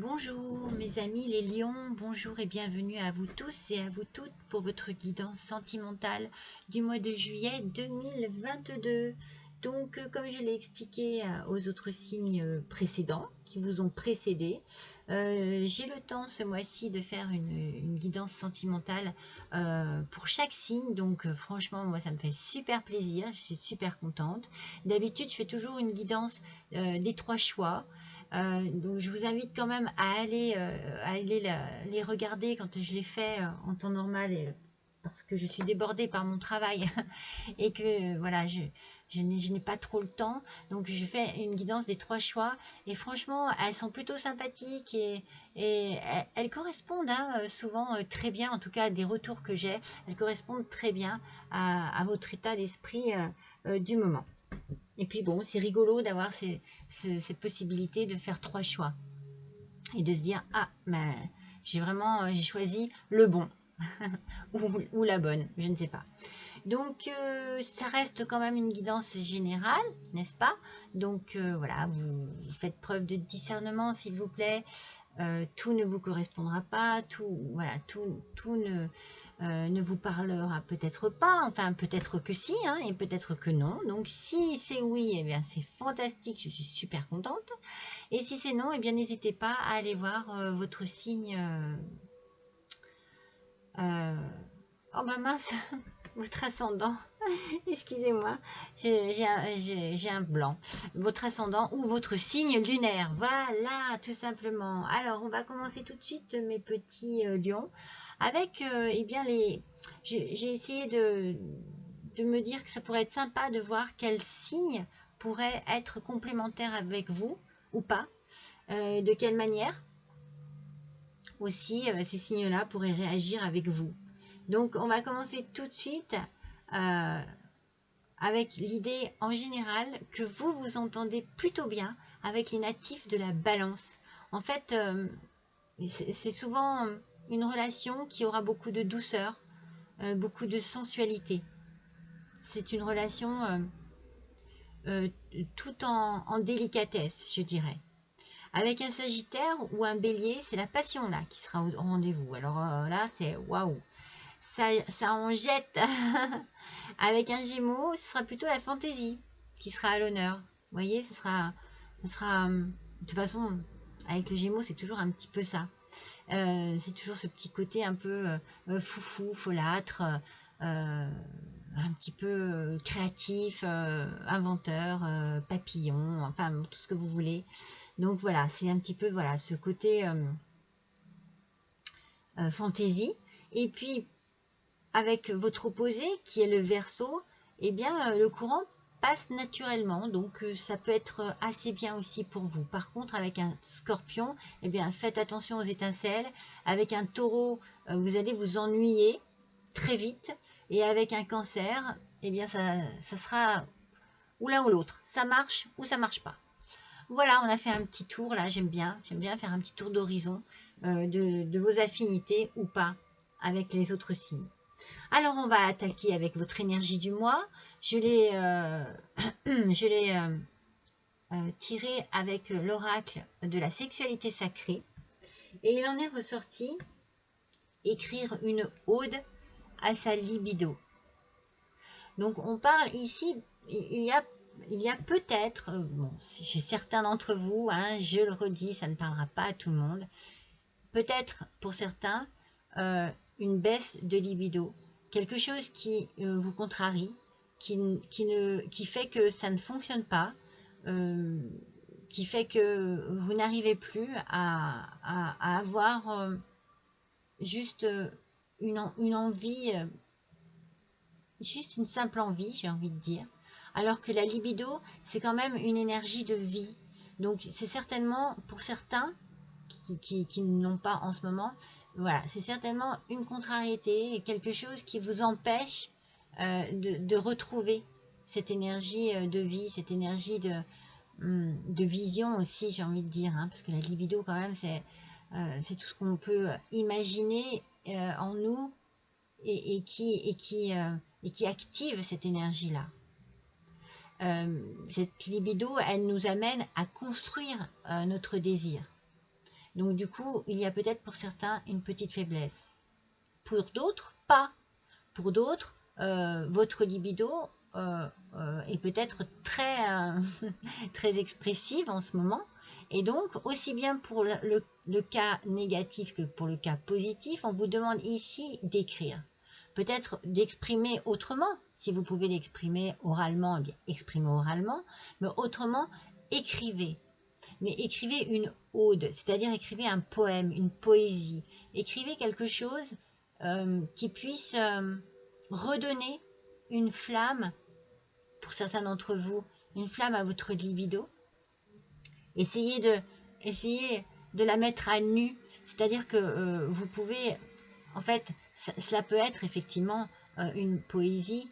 Bonjour mes amis les lions, bonjour et bienvenue à vous tous et à vous toutes pour votre guidance sentimentale du mois de juillet 2022. Donc comme je l'ai expliqué aux autres signes précédents qui vous ont précédé, j'ai le temps ce mois-ci de faire une guidance sentimentale pour chaque signe. Donc franchement moi ça me fait super plaisir, je suis super contente. D'habitude je fais toujours une guidance des 3 choix. Donc je vous invite quand même à aller les regarder quand je les fais en temps normal, parce que je suis débordée par mon travail et que voilà, je n'ai pas trop le temps. Donc je fais une guidance des 3 choix et franchement elles sont plutôt sympathiques et elles correspondent souvent très bien, en tout cas des retours que j'ai, elles correspondent très bien à votre état d'esprit du moment. Et puis bon, c'est rigolo d'avoir cette possibilité de faire 3 choix et de se dire ah mais j'ai choisi le bon ou la bonne, je ne sais pas. Donc ça reste quand même une guidance générale, n'est-ce pas? Donc voilà, vous faites preuve de discernement s'il vous plaît. Tout ne vous correspondra pas, tout ne vous parlera peut-être pas, enfin peut-être que si, et peut-être que non. Donc si c'est oui, eh bien c'est fantastique, je suis super contente. Et si c'est non, eh bien n'hésitez pas à aller voir votre signe. Oh bah mince, votre ascendant. Excusez-moi, j'ai un blanc. Votre ascendant ou votre signe lunaire. Voilà, tout simplement. Alors, on va commencer tout de suite, mes petits lions, avec, eh bien, j'ai essayé de me dire que ça pourrait être sympa de voir quel signe pourrait être complémentaire avec vous ou pas. De quelle manière aussi ces signes-là pourraient réagir avec vous. Donc, on va commencer tout de suite avec l'idée en général que vous vous entendez plutôt bien avec les natifs de la balance. En fait, c'est souvent une relation qui aura beaucoup de douceur, beaucoup de sensualité. C'est une relation tout en délicatesse, je dirais. Avec un Sagittaire ou un Bélier, c'est la passion là qui sera au rendez-vous. Alors là, c'est waouh, ça en jette. Avec un Gémeaux, ce sera plutôt la fantaisie qui sera à l'honneur. Vous voyez, ce sera de toute façon, avec le Gémeaux, c'est toujours un petit peu ça. C'est toujours ce petit côté un peu foufou, folâtre, un petit peu créatif, inventeur, papillon, enfin tout ce que vous voulez. Donc voilà, c'est un petit peu voilà ce côté fantaisie. Et puis avec votre opposé qui est le Verseau, eh bien le courant passe naturellement, donc ça peut être assez bien aussi pour vous. Par contre, avec un Scorpion, eh bien faites attention aux étincelles. Avec un Taureau, vous allez vous ennuyer très vite, et avec un Cancer, eh bien ça sera ou l'un ou l'autre. Ça marche ou ça marche pas. Voilà, on a fait un petit tour là, j'aime bien faire un petit tour d'horizon de vos affinités ou pas avec les autres signes. Alors on va attaquer avec votre énergie du mois. Je l'ai tiré avec l'oracle de la sexualité sacrée et il en est ressorti écrire une ode à sa libido. Donc on parle ici, il y a peut-être, bon, chez certains d'entre vous, je le redis, ça ne parlera pas à tout le monde, peut-être pour certains, une baisse de libido, quelque chose qui vous contrarie, qui fait que ça ne fonctionne pas, qui fait que vous n'arrivez plus à avoir juste une envie, juste une simple envie, j'ai envie de dire. Alors que la libido, c'est quand même une énergie de vie. Donc c'est certainement, pour certains qui ne l'ont pas en ce moment, voilà, c'est certainement une contrariété, quelque chose qui vous empêche de retrouver cette énergie de vie, cette énergie de vision aussi, j'ai envie de dire, parce que la libido quand même, c'est tout ce qu'on peut imaginer en nous et qui active cette énergie-là. Cette libido, elle nous amène à construire notre désir. Donc du coup, il y a peut-être pour certains une petite faiblesse. Pour d'autres, pas. Pour d'autres, votre libido est peut-être très, très expressive en ce moment. Et donc, aussi bien pour le cas négatif que pour le cas positif, on vous demande ici d'écrire. Peut-être d'exprimer autrement. Si vous pouvez l'exprimer oralement, eh bien, exprimez oralement. Mais autrement, écrivez. Mais écrivez une ode, c'est-à-dire écrivez un poème, une poésie. Écrivez quelque chose qui puisse redonner une flamme, pour certains d'entre vous, une flamme à votre libido. Essayez de la mettre à nu, c'est-à-dire que vous pouvez, en fait, cela peut être effectivement une poésie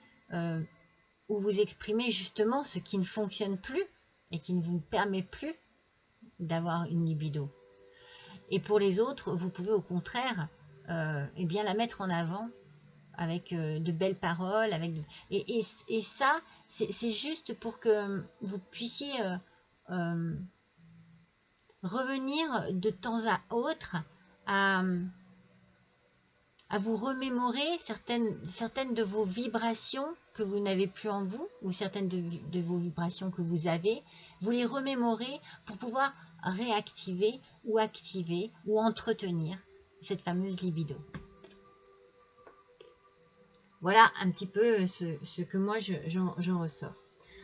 où vous exprimez justement ce qui ne fonctionne plus et qui ne vous permet plus d'avoir une libido. Et pour les autres, vous pouvez au contraire eh bien, la mettre en avant avec de belles paroles. Et ça, c'est juste pour que vous puissiez revenir de temps à autre à vous remémorer certaines de vos vibrations que vous n'avez plus en vous, ou certaines de vos vibrations que vous avez, vous les remémorez pour pouvoir réactiver ou activer ou entretenir cette fameuse libido. Voilà un petit peu ce que moi j'en ressors.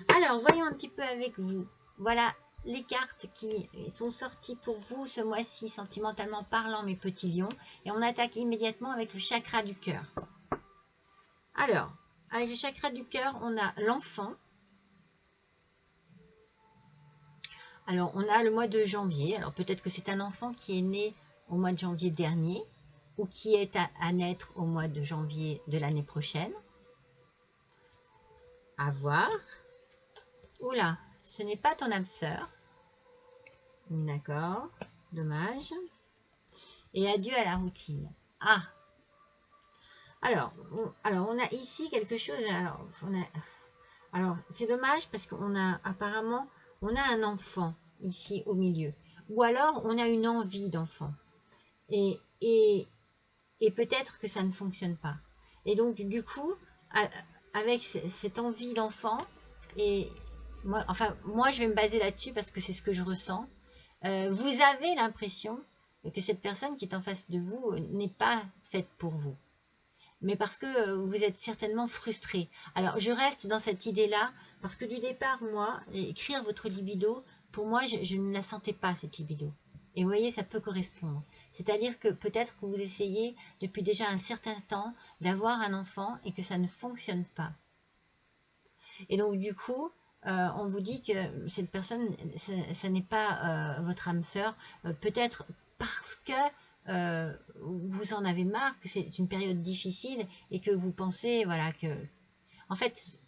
Alors, voyons un petit peu avec vous. Voilà les cartes qui sont sorties pour vous ce mois-ci, sentimentalement parlant, mes petits lions. Et on attaque immédiatement avec le chakra du cœur. Alors, avec le chakra du cœur, on a l'enfant. Alors, on a le mois de janvier. Alors, peut-être que c'est un enfant qui est né au mois de janvier dernier ou qui est à naître au mois de janvier de l'année prochaine. À voir. Oula, ce n'est pas ton âme sœur. D'accord, dommage. Et adieu à la routine. Ah, alors on a ici quelque chose. Alors c'est dommage parce qu'on a apparemment, on a un enfant ici au milieu. Ou alors on a une envie d'enfant. Et peut-être que ça ne fonctionne pas. Et donc du coup, avec cette envie d'enfant, et moi je vais me baser là-dessus parce que c'est ce que je ressens. Vous avez l'impression que cette personne qui est en face de vous n'est pas faite pour vous. Mais parce que vous êtes certainement frustré. Alors, je reste dans cette idée-là, parce que du départ, moi, écrire votre libido, pour moi, je ne la sentais pas, cette libido. Et vous voyez, ça peut correspondre. C'est-à-dire que peut-être que vous essayez depuis déjà un certain temps d'avoir un enfant et que ça ne fonctionne pas. Et donc, du coup, on vous dit que cette personne, ça n'est pas votre âme sœur, peut-être parce que vous en avez marre, que c'est une période difficile et que vous pensez, voilà, que... En fait,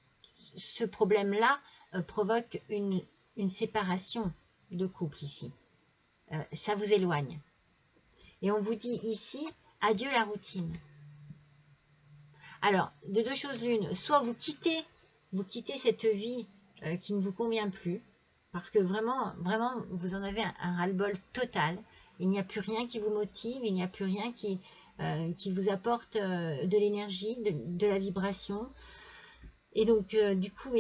ce problème-là provoque une séparation de couple ici. Ça vous éloigne. Et on vous dit ici, adieu la routine. Alors, de deux choses l'une, soit vous quittez cette vie qui ne vous convient plus, parce que vraiment, vous en avez un ras-le-bol total. Il n'y a plus rien qui vous motive, il n'y a plus rien qui vous apporte de l'énergie, de la vibration. Et donc, du coup,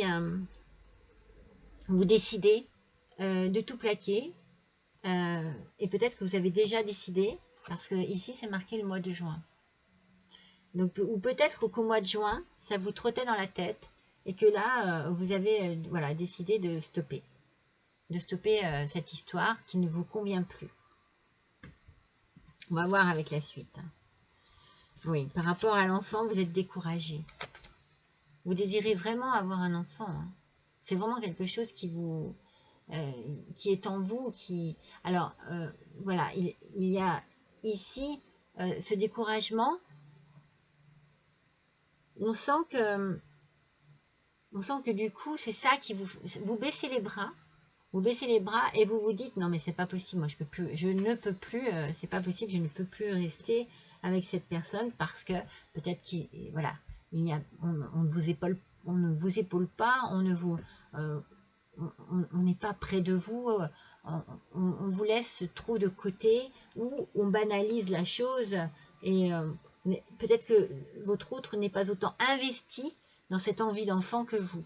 vous décidez de tout plaquer. Et peut-être que vous avez déjà décidé, parce que ici, c'est marqué le mois de juin. Donc, ou peut-être qu'au mois de juin, ça vous trottait dans la tête et que là, vous avez voilà, décidé de stopper cette histoire qui ne vous convient plus. On va voir avec la suite. Oui, par rapport à l'enfant, vous êtes découragé. Vous désirez vraiment avoir un enfant. Hein. C'est vraiment quelque chose qui vous, qui est en vous. Alors, voilà, il y a ici ce découragement. On sent que du coup, c'est ça qui vous baissez les bras. Vous baissez les bras et vous vous dites non mais c'est pas possible, moi je ne peux plus, c'est pas possible, je ne peux plus rester avec cette personne parce que peut-être on ne vous épaule pas, on ne vous on n'est pas près de vous, on vous laisse trop de côté, ou on banalise la chose, et peut-être que votre autre n'est pas autant investi dans cette envie d'enfant que vous.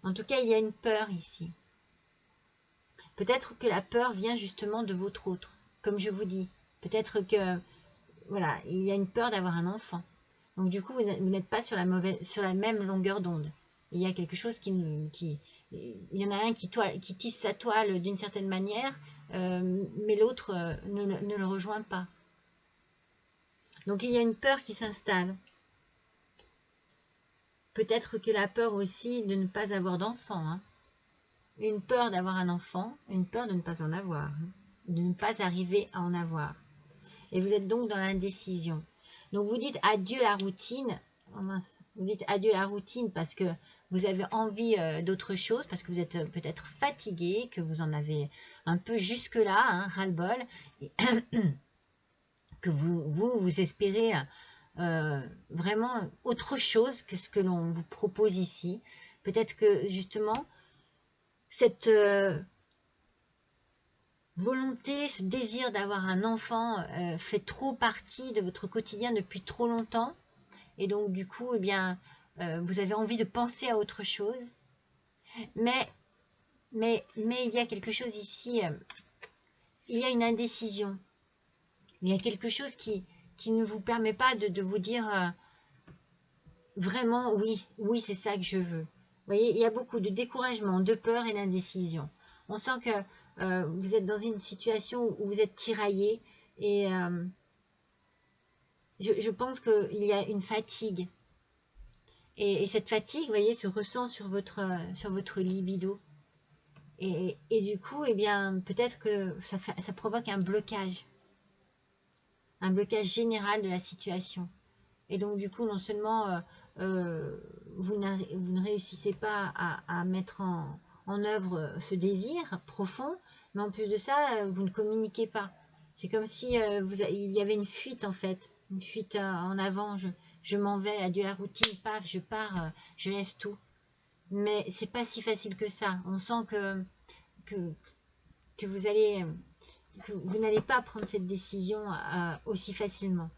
En tout cas, il y a une peur ici. Peut-être que la peur vient justement de votre autre, comme je vous dis. Peut-être que, voilà, il y a une peur d'avoir un enfant. Donc du coup, vous n'êtes pas sur la même longueur d'onde. Il y a quelque chose il y en a un qui tisse sa toile d'une certaine manière, mais l'autre ne le rejoint pas. Donc il y a une peur qui s'installe. Peut-être que la peur aussi de ne pas avoir d'enfant, hein. Une peur d'avoir un enfant, une peur de ne pas en avoir, hein, de ne pas arriver à en avoir. Et vous êtes donc dans l'indécision. Donc vous dites adieu la routine. Oh mince. Vous dites adieu la routine parce que vous avez envie d'autre chose, parce que vous êtes peut-être fatigué, que vous en avez un peu jusque-là, hein, ras-le-bol, et que vous espérez vraiment autre chose que ce que l'on vous propose ici. Peut-être que justement, cette volonté, ce désir d'avoir un enfant fait trop partie de votre quotidien depuis trop longtemps. Et donc, du coup, eh bien, vous avez envie de penser à autre chose. Mais il y a quelque chose ici, il y a une indécision. Il y a quelque chose qui ne vous permet pas de vous dire vraiment, oui, c'est ça que je veux. Vous voyez, il y a beaucoup de découragement, de peur et d'indécision. On sent que vous êtes dans une situation où vous êtes tiraillé et je pense qu'il y a une fatigue. Et cette fatigue, vous voyez, se ressent sur votre libido. Et du coup, eh bien, peut-être que ça provoque un blocage général de la situation. Et donc, du coup, non seulement vous ne réussissez pas à mettre en œuvre ce désir profond, mais en plus de ça, vous ne communiquez pas. C'est comme si il y avait une fuite, en fait, une fuite en avant. Je m'en vais, adieu la routine, paf, je pars, je laisse tout. Mais c'est pas si facile que ça. On sent que vous n'allez pas prendre cette décision aussi facilement.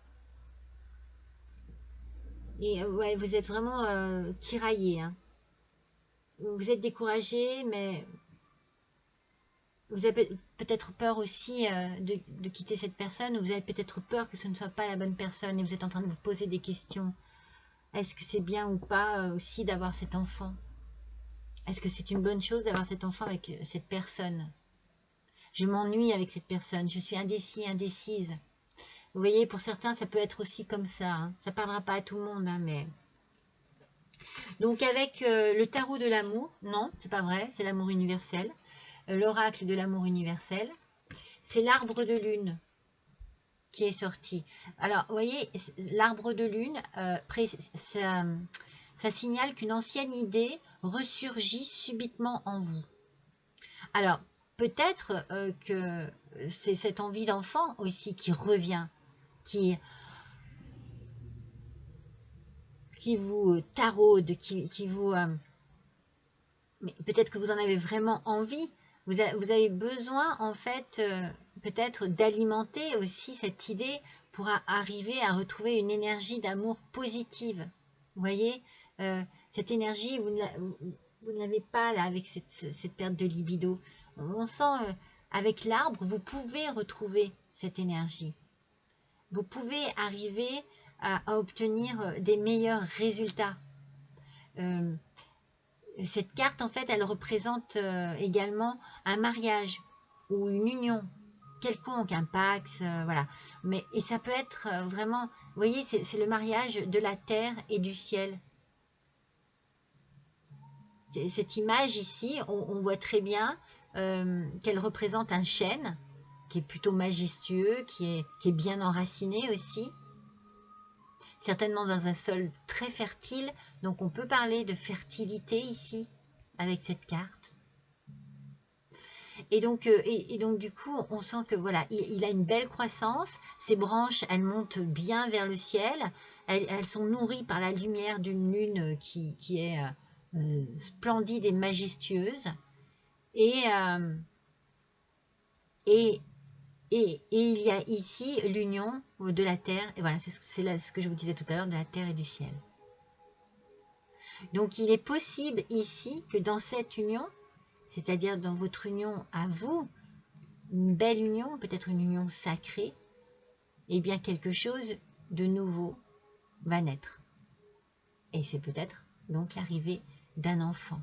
Et ouais, vous êtes vraiment tiraillé, hein. Vous êtes découragé, mais vous avez peut-être peur aussi de quitter cette personne, ou vous avez peut-être peur que ce ne soit pas la bonne personne, et vous êtes en train de vous poser des questions. Est-ce que c'est bien ou pas aussi d'avoir cet enfant? Est-ce que c'est une bonne chose d'avoir cet enfant avec cette personne? Je m'ennuie avec cette personne, je suis indécis, indécise. Vous voyez, pour certains, ça peut être aussi comme ça, hein. Ça ne parlera pas à tout le monde, hein, mais... Donc avec le tarot de l'amour, non, c'est pas vrai, c'est l'amour universel. L'oracle de l'amour universel, c'est l'arbre de lune qui est sorti. Alors, vous voyez, l'arbre de lune, ça signale qu'une ancienne idée ressurgit subitement en vous. Alors, peut-être que c'est cette envie d'enfant aussi qui revient, qui vous taraude, qui vous... mais peut-être que vous en avez vraiment envie. Vous avez besoin, en fait, peut-être d'alimenter aussi cette idée pour arriver à retrouver une énergie d'amour positive. Vous voyez, cette énergie, vous ne l'avez pas là avec cette perte de libido. On sent, avec l'arbre, vous pouvez retrouver cette énergie. Vous pouvez arriver à obtenir des meilleurs résultats. Cette carte, en fait, elle représente également un mariage ou une union quelconque, un pax, voilà. Et ça peut être vraiment, vous voyez, c'est le mariage de la terre et du ciel. Cette image ici, on voit très bien qu'elle représente un chêne qui est plutôt majestueux, qui est bien enraciné aussi. Certainement dans un sol très fertile, donc on peut parler de fertilité ici, avec cette carte. Et donc du coup, on sent que voilà, il a une belle croissance, ses branches, elles montent bien vers le ciel, elles sont nourries par la lumière d'une lune qui est splendide et majestueuse. Et, et, et il y a ici l'union de la terre. Et voilà, c'est là ce que je vous disais tout à l'heure, de la terre et du ciel. Donc il est possible ici que dans cette union, c'est-à-dire dans votre union à vous, une belle union, peut-être une union sacrée, et bien quelque chose de nouveau va naître. Et c'est peut-être donc l'arrivée d'un enfant.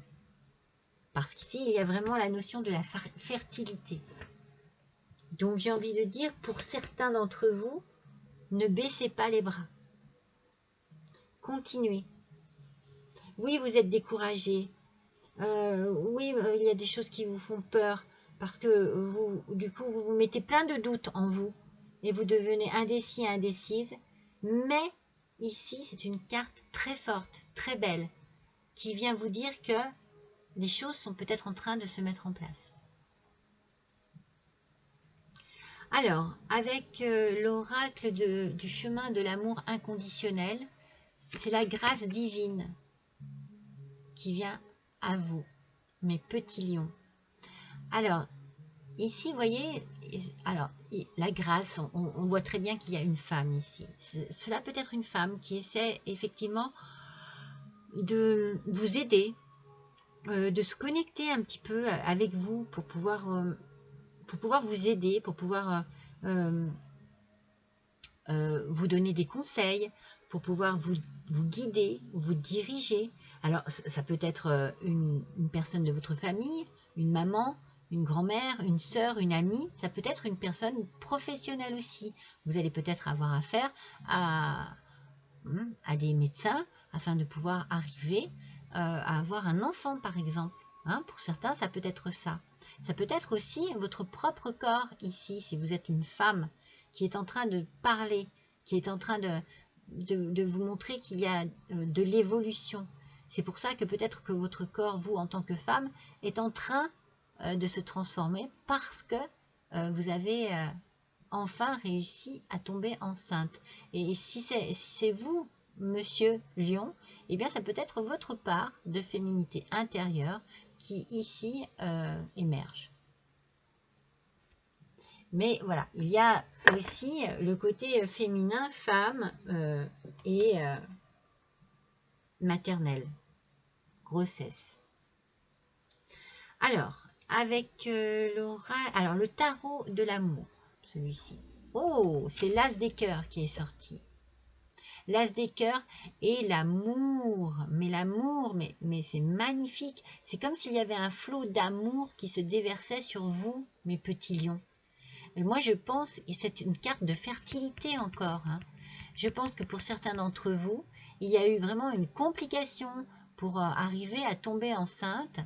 Parce qu'ici, il y a vraiment la notion de la fertilité. Donc j'ai envie de dire, pour certains d'entre vous, ne baissez pas les bras. Continuez. Oui, vous êtes découragé. Oui, il y a des choses qui vous font peur. Parce que vous, du coup, vous mettez plein de doutes en vous. Et vous devenez indécis et indécise. Mais ici, c'est une carte très forte, très belle, qui vient vous dire que les choses sont peut-être en train de se mettre en place. Alors, avec l'oracle du chemin de l'amour inconditionnel, c'est la grâce divine qui vient à vous, mes petits lions. Alors, ici, vous voyez, alors, la grâce, on voit très bien qu'il y a une femme ici. Cela peut être une femme qui essaie effectivement de vous aider, de se connecter un petit peu avec vous pour pouvoir vous aider, pour pouvoir vous donner des conseils, pour pouvoir vous guider, vous diriger. Alors, ça peut être une personne de votre famille, une maman, une grand-mère, une sœur, une amie. Ça peut être une personne professionnelle aussi. Vous allez peut-être avoir affaire à des médecins afin de pouvoir arriver à avoir un enfant, par exemple. Pour certains, ça peut être ça. Ça peut être aussi votre propre corps ici, si vous êtes une femme qui est en train de parler, qui est en train de vous montrer qu'il y a de l'évolution. C'est pour ça que peut-être que votre corps, vous, en tant que femme, est en train de se transformer parce que vous avez enfin réussi à tomber enceinte. Et si c'est vous, monsieur Lion, eh bien ça peut être votre part de féminité intérieure qui ici émerge. Mais voilà, il y a aussi le côté féminin, femme et maternelle, grossesse. Alors, avec le tarot de l'amour, celui-ci. Oh, c'est l'as des cœurs qui est sorti. L'as des cœurs et l'amour. Mais l'amour, mais c'est magnifique. C'est comme s'il y avait un flot d'amour qui se déversait sur vous, mes petits lions. Et moi, je pense, et c'est une carte de fertilité encore, je pense que pour certains d'entre vous, il y a eu vraiment une complication pour arriver à tomber enceinte,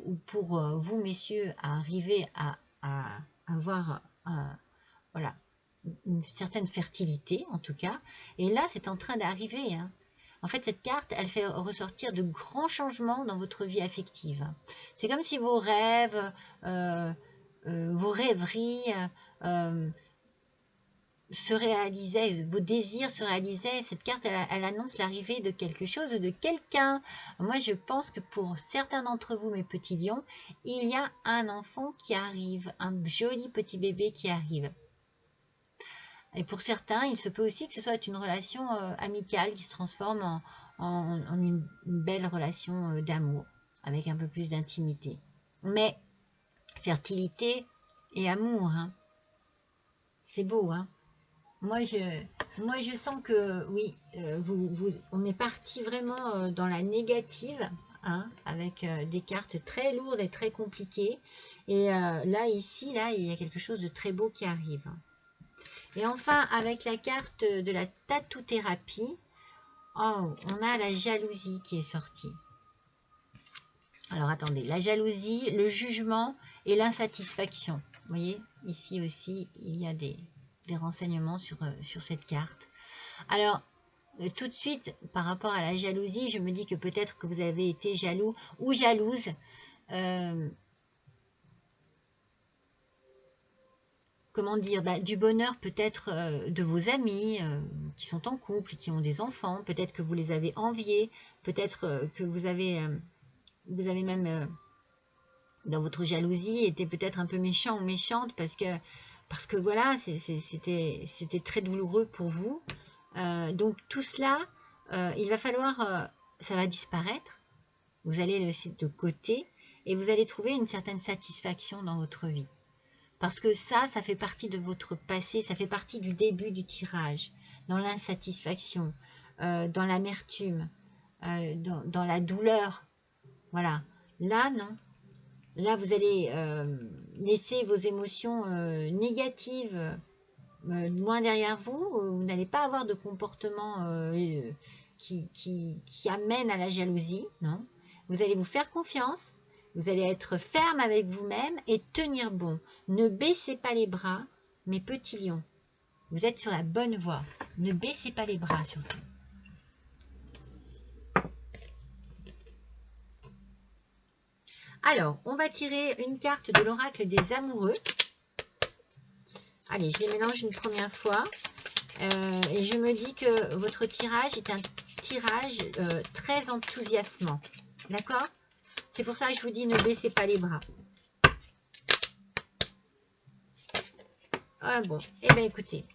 ou pour vous, messieurs, à arriver à avoir voilà, une certaine fertilité, en tout cas. Et là, c'est en train d'arriver. En fait, cette carte, elle fait ressortir de grands changements dans votre vie affective. C'est comme si vos rêves, vos rêveries se réalisaient, vos désirs se réalisaient. Cette carte, elle annonce l'arrivée de quelque chose, de quelqu'un. Moi, je pense que pour certains d'entre vous, mes petits lions, il y a un enfant qui arrive, un joli petit bébé qui arrive. Et pour certains, il se peut aussi que ce soit une relation amicale qui se transforme en une belle relation d'amour, avec un peu plus d'intimité. Mais fertilité et amour, c'est beau, Moi, je sens que, oui, on est parti vraiment dans la négative, avec des cartes très lourdes et très compliquées. Et là, ici, il y a quelque chose de très beau qui arrive. Et enfin, avec la carte de la tatou-thérapie, on a la jalousie qui est sortie. Alors, attendez, la jalousie, le jugement et l'insatisfaction. Vous voyez, ici aussi, il y a des renseignements sur cette carte. Alors, tout de suite, par rapport à la jalousie, je me dis que peut-être que vous avez été jaloux ou jalouse. Comment dire, du bonheur peut-être de vos amis qui sont en couple, qui ont des enfants. Peut-être que vous les avez enviés. Peut-être que vous avez vous avez même, dans votre jalousie, été peut-être un peu méchant ou méchante parce que voilà, c'était très douloureux pour vous. Donc tout cela, il va falloir, ça va disparaître. Vous allez le laisser de côté et vous allez trouver une certaine satisfaction dans votre vie. Parce que ça fait partie de votre passé, ça fait partie du début du tirage, dans l'insatisfaction, dans l'amertume, dans la douleur. Voilà. Là, non. Là, vous allez laisser vos émotions négatives loin derrière vous. Vous n'allez pas avoir de comportement qui amène à la jalousie, non. Vous allez vous faire confiance. Vous allez être ferme avec vous-même et tenir bon. Ne baissez pas les bras, mes petits lions. Vous êtes sur la bonne voie. Ne baissez pas les bras surtout. Alors, on va tirer une carte de l'oracle des amoureux. Allez, je les mélange une première fois. Et je me dis que votre tirage est un tirage très enthousiasmant. D'accord ? C'est pour ça que je vous dis ne baissez pas les bras. Ah bon, eh bien écoutez,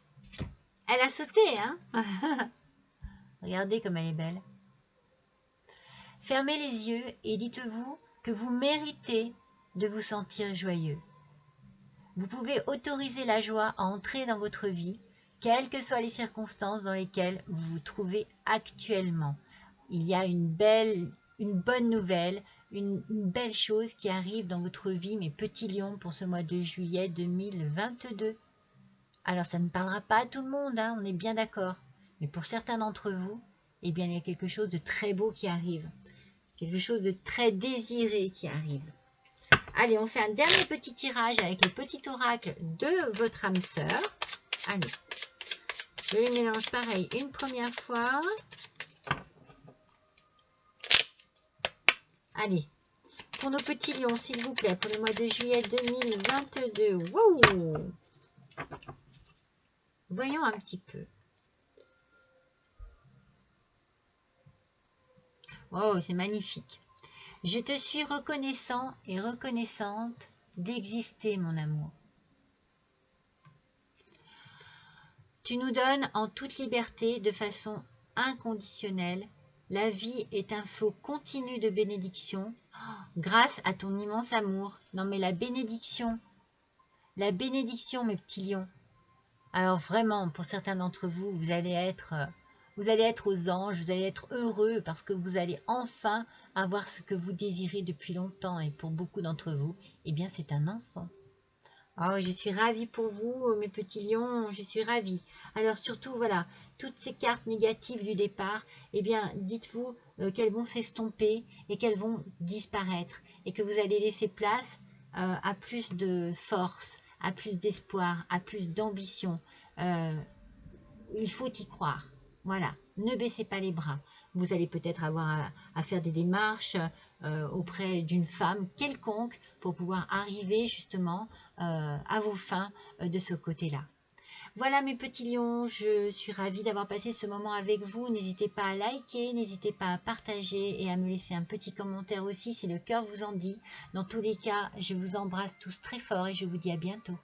elle a sauté, hein. Regardez comme elle est belle. Fermez les yeux et dites-vous que vous méritez de vous sentir joyeux. Vous pouvez autoriser la joie à entrer dans votre vie, quelles que soient les circonstances dans lesquelles vous vous trouvez actuellement. Il y a une bonne nouvelle, une belle chose qui arrive dans votre vie, mes petits lions, pour ce mois de juillet 2022. Alors, ça ne parlera pas à tout le monde, hein, on est bien d'accord. Mais pour certains d'entre vous, eh bien, il y a quelque chose de très beau qui arrive. Quelque chose de très désiré qui arrive. Allez, on fait un dernier petit tirage avec le petit oracle de votre âme sœur. Allez, je les mélange pareil une première fois. Allez, pour nos petits lions, s'il vous plaît, pour le mois de juillet 2022. Wow! Voyons un petit peu. Oh, c'est magnifique. Je te suis reconnaissant et reconnaissante d'exister, mon amour. Tu nous donnes en toute liberté, de façon inconditionnelle. La vie est un flot continu de bénédictions grâce à ton immense amour. Non mais la bénédiction, mes petits lions. Alors vraiment, pour certains d'entre vous, vous allez être aux anges, vous allez être heureux parce que vous allez enfin avoir ce que vous désirez depuis longtemps. Et pour beaucoup d'entre vous, eh bien c'est un enfant. Oh, je suis ravie pour vous, mes petits lions, je suis ravie. Alors surtout, voilà, toutes ces cartes négatives du départ, eh bien, dites-vous qu'elles vont s'estomper et qu'elles vont disparaître. Et que vous allez laisser place à plus de force, à plus d'espoir, à plus d'ambition. Il faut y croire. Voilà, ne baissez pas les bras. Vous allez peut-être avoir à faire des démarches auprès d'une femme quelconque pour pouvoir arriver justement à vos fins de ce côté-là. Voilà mes petits lions, je suis ravie d'avoir passé ce moment avec vous. N'hésitez pas à liker, n'hésitez pas à partager et à me laisser un petit commentaire aussi si le cœur vous en dit. Dans tous les cas, je vous embrasse tous très fort et je vous dis à bientôt.